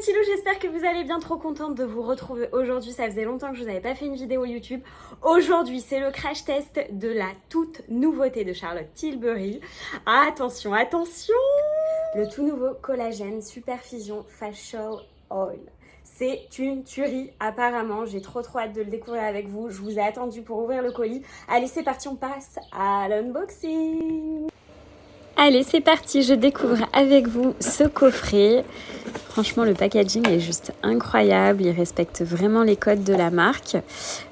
petits loups, j'espère que vous allez bien, trop contente de vous retrouver aujourd'hui. Ça faisait longtemps que je vous avais pas fait une vidéo YouTube. Aujourd'hui, c'est le crash test de la toute nouveauté de Charlotte Tilbury. Attention, attention! Le tout nouveau collagène Superfusion Facial Oil. C'est une tuerie apparemment, j'ai trop hâte de le découvrir avec vous. Je vous ai attendu pour ouvrir le colis. Allez, c'est parti, on passe à l'unboxing. Allez, c'est parti, je découvre avec vous ce coffret. Franchement, le packaging est juste incroyable, il respecte vraiment les codes de la marque.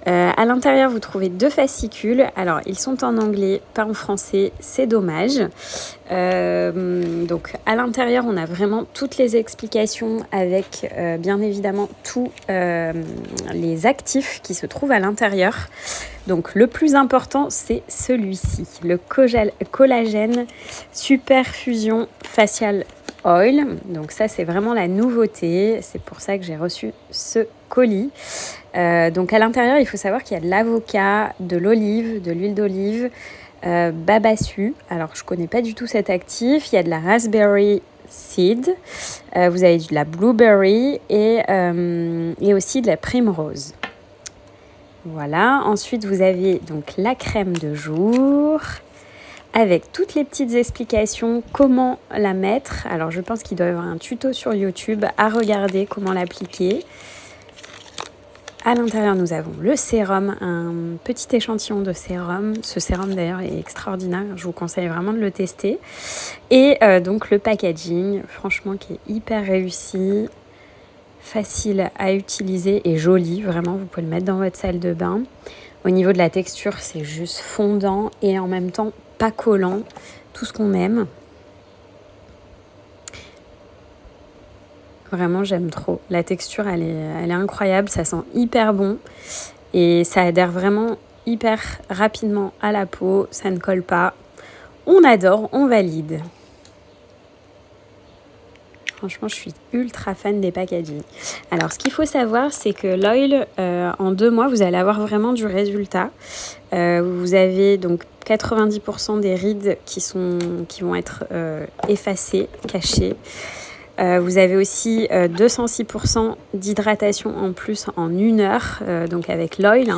À l'intérieur, vous trouvez 2 fascicules. Alors, ils sont en anglais, pas en français, c'est dommage. Donc, à l'intérieur, on a vraiment toutes les explications avec, bien évidemment, tous les actifs qui se trouvent à l'intérieur. Donc, le plus important, c'est celui-ci, le collagène Superfusion Facial Oil. Donc ça, c'est vraiment la nouveauté. C'est pour ça que j'ai reçu ce colis. Donc à l'intérieur, il faut savoir qu'il y a de l'avocat, de l'olive, de l'huile d'olive, babassu. Alors, je ne connais pas du tout cet actif. Il y a de la raspberry seed. Vous avez de la blueberry et aussi de la primrose. Voilà. Ensuite, vous avez donc la crème de jour avec toutes les petites explications comment la mettre. Alors, je pense qu'il doit y avoir un tuto sur YouTube à regarder comment l'appliquer. À l'intérieur, nous avons le sérum, un petit échantillon de sérum. Ce sérum, d'ailleurs, est extraordinaire. Je vous conseille vraiment de le tester. Et donc, le packaging, franchement, qui est hyper réussi, facile à utiliser et joli. Vraiment, vous pouvez le mettre dans votre salle de bain. Au niveau de la texture, c'est juste fondant et en même temps pas collant, tout ce qu'on aime. Vraiment, j'aime trop. La texture, elle est incroyable, ça sent hyper bon et ça adhère vraiment hyper rapidement à la peau, ça ne colle pas. On adore, on valide. Franchement, je suis ultra fan des packaging. Alors, ce qu'il faut savoir, c'est que l'oil, en 2 mois, vous allez avoir vraiment du résultat. Vous avez donc 90% des rides qui vont être effacées, cachées. Vous avez aussi 206% d'hydratation en plus en 1 heure, donc avec l'oil,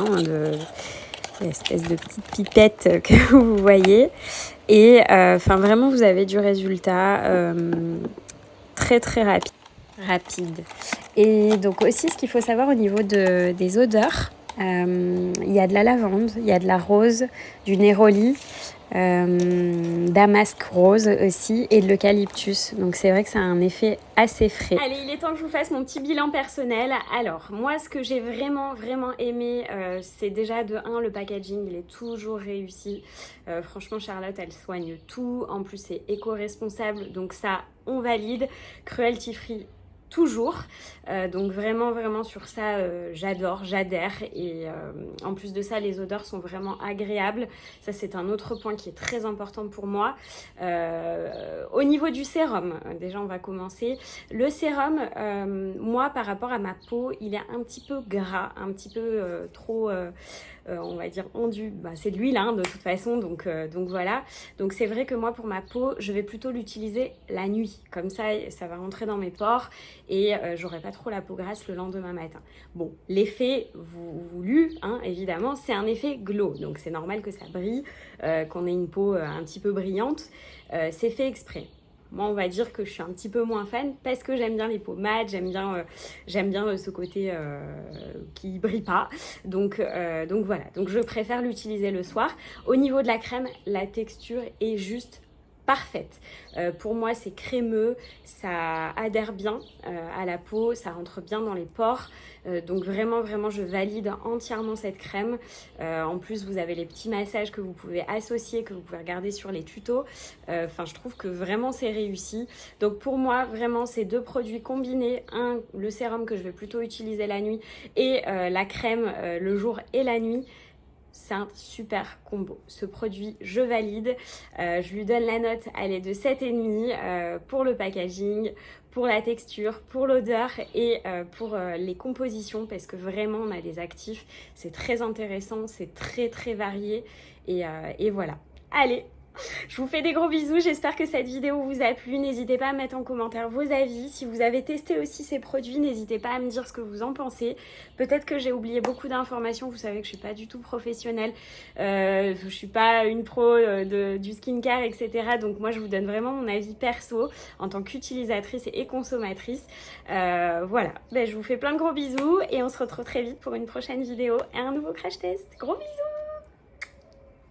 l'espèce de petite pipette que vous voyez. Et vraiment, vous avez du résultat très très rapide. Et donc aussi, ce qu'il faut savoir au niveau des odeurs, il y a de la lavande, il y a de la rose, du néroli, damasque rose aussi et de l'eucalyptus. Donc c'est vrai que ça a un effet assez frais. Allez, il est temps que je vous fasse mon petit bilan personnel. Alors moi, ce que j'ai vraiment aimé, c'est déjà de 1, le packaging, il est toujours réussi. Franchement, Charlotte, elle soigne tout. En plus, c'est éco-responsable, donc ça, on valide. Cruelty free, toujours. Donc vraiment sur ça, j'adhère. Et en plus de ça, les odeurs sont vraiment agréables. Ça, c'est un autre point qui est très important pour moi. Au niveau du sérum, déjà on va commencer. Le sérum, moi, par rapport à ma peau, il est un petit peu gras, un petit peu trop... on va dire endu, c'est de l'huile de toute façon, donc voilà. Donc c'est vrai que moi, pour ma peau, je vais plutôt l'utiliser la nuit, comme ça va rentrer dans mes pores et j'aurai pas trop la peau grasse le lendemain matin. Bon, l'effet voulu, évidemment, c'est un effet glow, donc c'est normal que ça brille, qu'on ait une peau un petit peu brillante, c'est fait exprès. Moi, on va dire que je suis un petit peu moins fan parce que j'aime bien les peaux mates, j'aime bien ce côté qui brille pas. Donc voilà, donc je préfère l'utiliser le soir. Au niveau de la crème, la texture est juste parfaite. Pour moi, c'est crémeux, ça adhère bien à la peau, ça rentre bien dans les pores. Donc vraiment, je valide entièrement cette crème. En plus, vous avez les petits massages que vous pouvez associer, que vous pouvez regarder sur les tutos. Je trouve que vraiment, c'est réussi. Donc pour moi, vraiment, ces 2 produits combinés, le sérum que je vais plutôt utiliser la nuit et la crème le jour et la nuit, c'est un super combo. Ce produit, je valide. Je lui donne la note, elle est de 7,5 pour le packaging, pour la texture, pour l'odeur et pour les compositions parce que vraiment, on a des actifs. C'est très intéressant, c'est très varié et voilà. Allez, Je vous fais des gros bisous, j'espère que cette vidéo vous a plu. N'hésitez pas à mettre en commentaire vos avis. Si vous avez testé aussi ces produits, n'hésitez pas à me dire ce que vous en pensez. Peut-être que j'ai oublié beaucoup d'informations, vous savez que je suis pas du tout professionnelle. Je suis pas une pro du skincare, etc. Donc moi je vous donne vraiment mon avis perso en tant qu'utilisatrice et consommatrice. Voilà, je vous fais plein de gros bisous et on se retrouve très vite pour une prochaine vidéo et un nouveau crash test. Gros bisous!